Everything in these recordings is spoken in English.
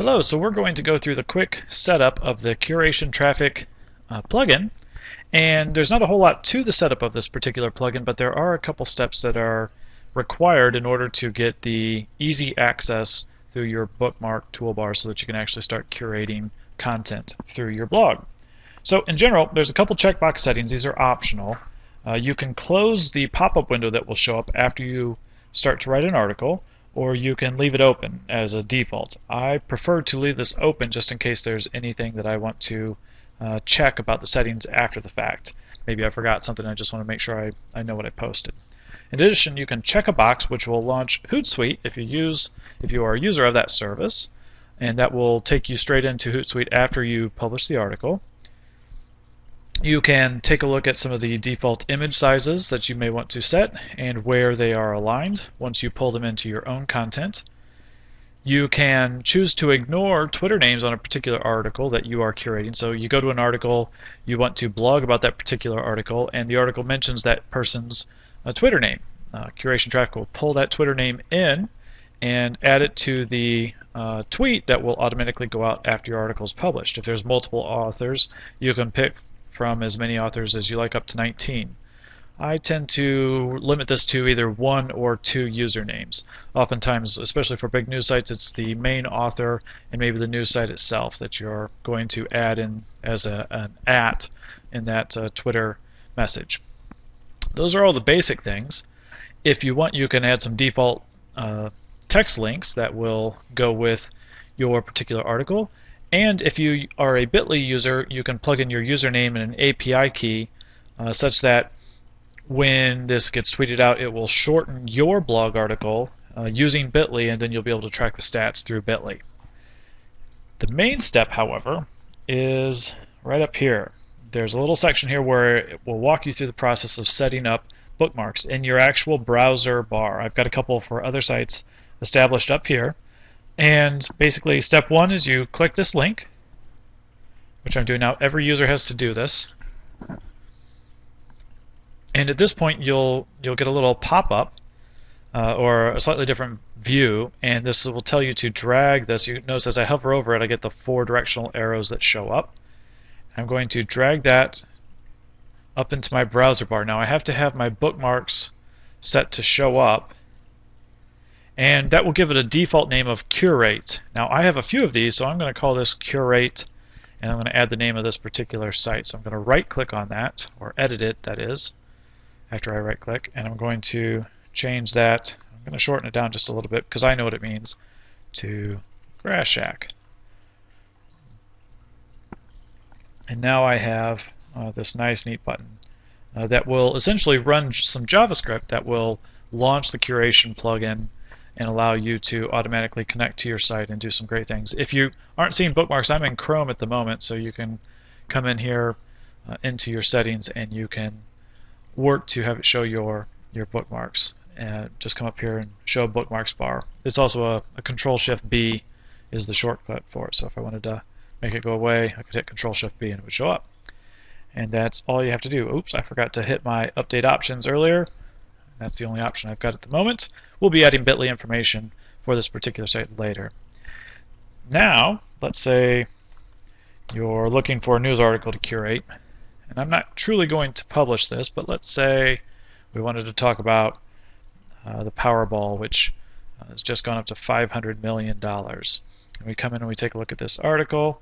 Hello, so we're going to go through the quick setup of the Curation Traffic plugin. And there's not a whole lot to the setup of this particular plugin, but there are a couple steps that are required in order to get the easy access through your bookmark toolbar so that you can actually start curating content through your blog. So in general, there's a couple checkbox settings. These are optional. You can close the pop-up window that will show up after you start to write an article, or you can leave it open as a default. I prefer to leave this open just in case there's anything that I want to check about the settings after the fact. Maybe I forgot something, I just want to make sure I know what I posted. In addition, you can check a box which will launch Hootsuite if you are a user of that service, and that will take you straight into Hootsuite after you publish the article. You can take a look at some of the default image sizes that you may want to set and where they are aligned once you pull them into your own content. You can choose to ignore Twitter names on a particular article that you are curating. So you go to an article, you want to blog about that particular article, and the article mentions that person's Twitter name. Curation Traffic will pull that Twitter name in and add it to the tweet that will automatically go out after your article is published. If there's multiple authors, you can pick from as many authors as you like, up to 19. I tend to limit this to either 1 or 2 usernames. Oftentimes, especially for big news sites, it's the main author and maybe the news site itself that you're going to add in as an @ in that Twitter message. Those are all the basic things. If you want, you can add some default text links that will go with your particular article. And if you are a Bitly user, you can plug in your username and an API key such that when this gets tweeted out, it will shorten your blog article using Bitly, and then you'll be able to track the stats through Bitly. The main step, however, is right up here. There's a little section here where it will walk you through the process of setting up bookmarks in your actual browser bar. I've got a couple for other sites established up here. And basically, step 1 is you click this link, which I'm doing now. Every user has to do this. And at this point, you'll get a little pop-up or a slightly different view, and this will tell you to drag this. You notice as I hover over it, I get the 4 directional arrows that show up. I'm going to drag that up into my browser bar. Now I have to have my bookmarks set to show up, and that will give it a default name of Curate. Now I have a few of these, so I'm going to call this Curate, and I'm going to add the name of this particular site. So I'm going to right click on that, or edit it, that is, after I right click, and I'm going to change that. I'm going to shorten it down just a little bit because I know what it means, to Grass Shack. And now I have this nice neat button that will essentially run some JavaScript that will launch the Curation plugin and allow you to automatically connect to your site and do some great things. If you aren't seeing bookmarks, I'm in Chrome at the moment, so you can come in here into your settings and you can work to have it show your bookmarks. And just come up here and show bookmarks bar. It's also a Control-Shift-B is the shortcut for it. So if I wanted to make it go away, I could hit Control-Shift-B and it would show up. And that's all you have to do. Oops, I forgot to hit my update options earlier. That's the only option I've got at the moment. We'll be adding Bitly information for this particular site later. Now, let's say you're looking for a news article to curate, and I'm not truly going to publish this, but let's say we wanted to talk about the Powerball, which has just gone up to $500 million. And we come in and we take a look at this article,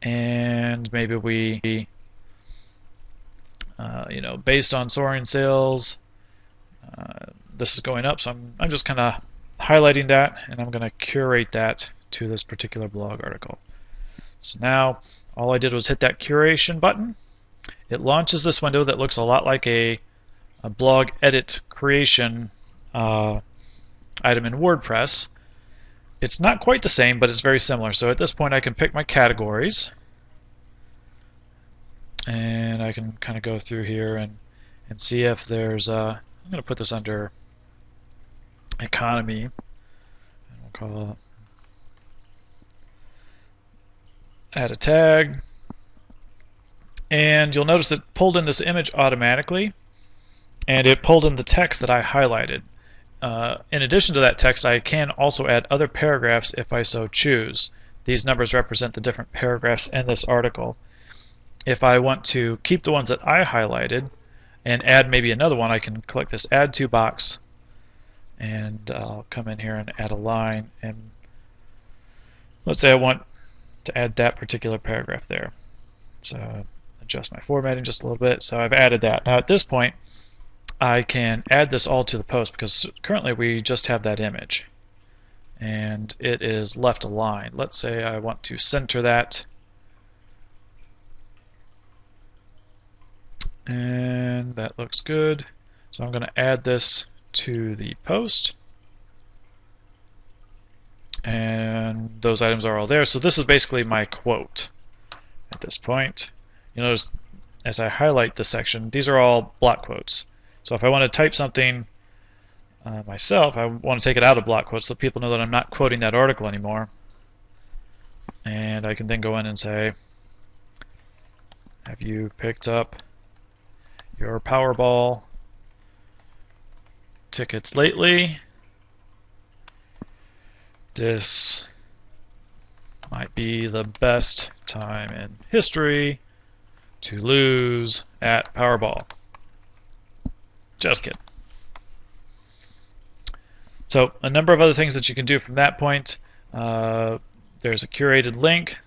and maybe we, based on soaring sales, this is going up, so I'm just kind of highlighting that, and I'm going to curate that to this particular blog article. So now all I did was hit that curation button. It launches this window that looks a lot like a blog edit creation item in WordPress. It's not quite the same, but it's very similar. So at this point I can pick my categories, and I can kind of go through here and see if there's I'm going to put this under economy, and we'll call it add a tag, and you'll notice it pulled in this image automatically, and it pulled in the text that I highlighted. In addition to that text, I can also add other paragraphs if I so choose. These numbers represent the different paragraphs in this article. If I want to keep the ones that I highlighted and add maybe another one, I can click this Add To box, and I'll come in here and add a line, and let's say I want to add that particular paragraph there. So adjust my formatting just a little bit. So I've added that. Now at this point, I can add this all to the post because currently we just have that image and it is left aligned. Let's say I want to center that, and that looks good. So I'm going to add this to the post, and those items are all there. So this is basically my quote at this point. You notice as I highlight this section, these are all block quotes. So if I want to type something myself, I want to take it out of block quotes so people know that I'm not quoting that article anymore. And I can then go in and say, have you picked up your Powerball tickets lately? This might be the best time in history to lose at Powerball. Just kidding. So a number of other things that you can do from that point. There's a curated link.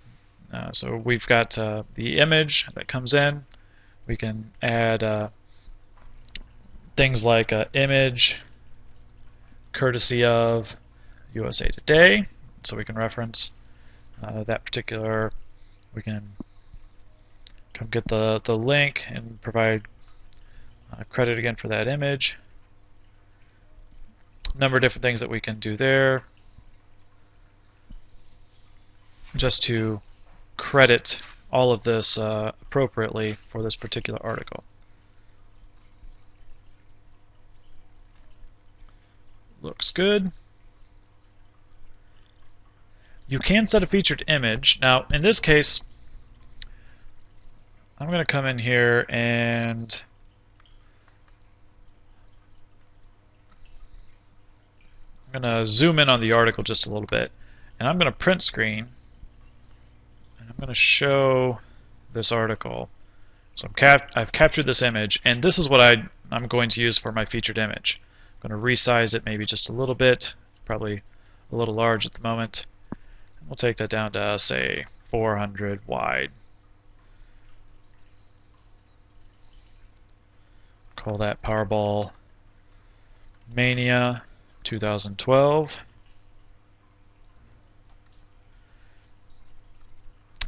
So we've got the image that comes in. We can add things like image courtesy of USA Today, so we can reference that particular. We can come get the link and provide credit again for that image. A number of different things that we can do there just to credit all of this appropriately for this particular article. Looks good. You can set a featured image. Now, in this case, I'm going to come in here and I'm going to zoom in on the article just a little bit, and I'm going to print screen, and I'm going to show this article. So I've captured this image, and this is what I'm going to use for my featured image. I'm going to resize it maybe just a little bit, probably a little large at the moment. We'll take that down to, say, 400 wide. Call that Powerball Mania 2012.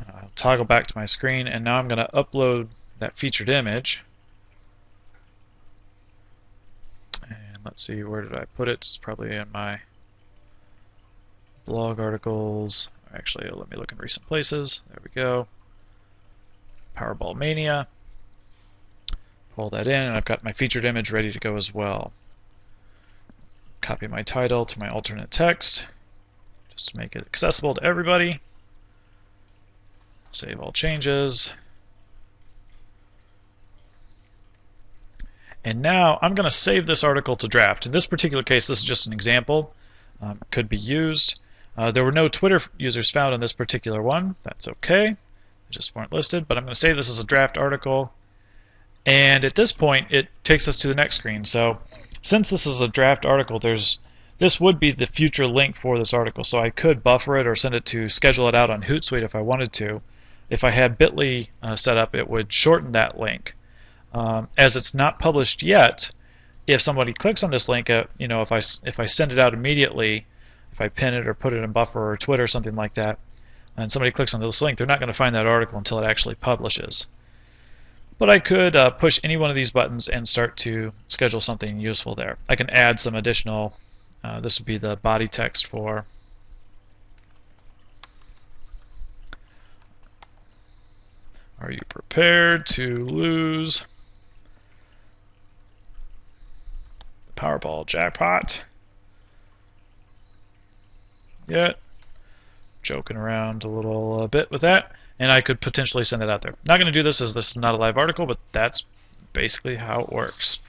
I'll toggle back to my screen, and now I'm going to upload that featured image. And let's see, where did I put it? It's probably in my blog articles. Actually, let me look in recent places. There we go. Powerball Mania. Pull that in, and I've got my featured image ready to go as well. Copy my title to my alternate text just to make it accessible to everybody. Save all changes. And now I'm going to save this article to draft. In this particular case, this is just an example. Could be used. There were no Twitter users found on this particular one. That's okay. They just weren't listed. But I'm going to save this as a draft article. And at this point, it takes us to the next screen. So since this is a draft article, this would be the future link for this article. So I could buffer it or send it to schedule it out on Hootsuite if I wanted to. If I had Bitly set up, it would shorten that link. As it's not published yet, if somebody clicks on this link, if I send it out immediately, if I pin it or put it in Buffer or Twitter or something like that, and somebody clicks on this link, they're not going to find that article until it actually publishes. But I could push any one of these buttons and start to schedule something useful there. I can add some additional, this would be the body text for "Are you prepared to lose the Powerball jackpot yet?" Joking around a little bit with that, and I could potentially send it out there. Not going to do this as this is not a live article, but that's basically how it works.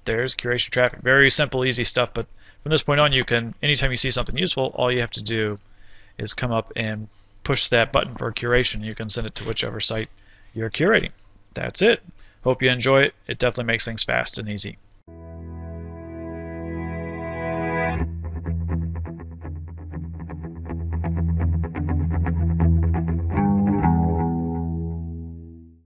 There's curation traffic. Very simple, easy stuff, but from this point on, you can, anytime you see something useful, all you have to do is come up and push that button for curation. You can send it to whichever site you're curating. That's it. Hope you enjoy it. It definitely makes things fast and easy.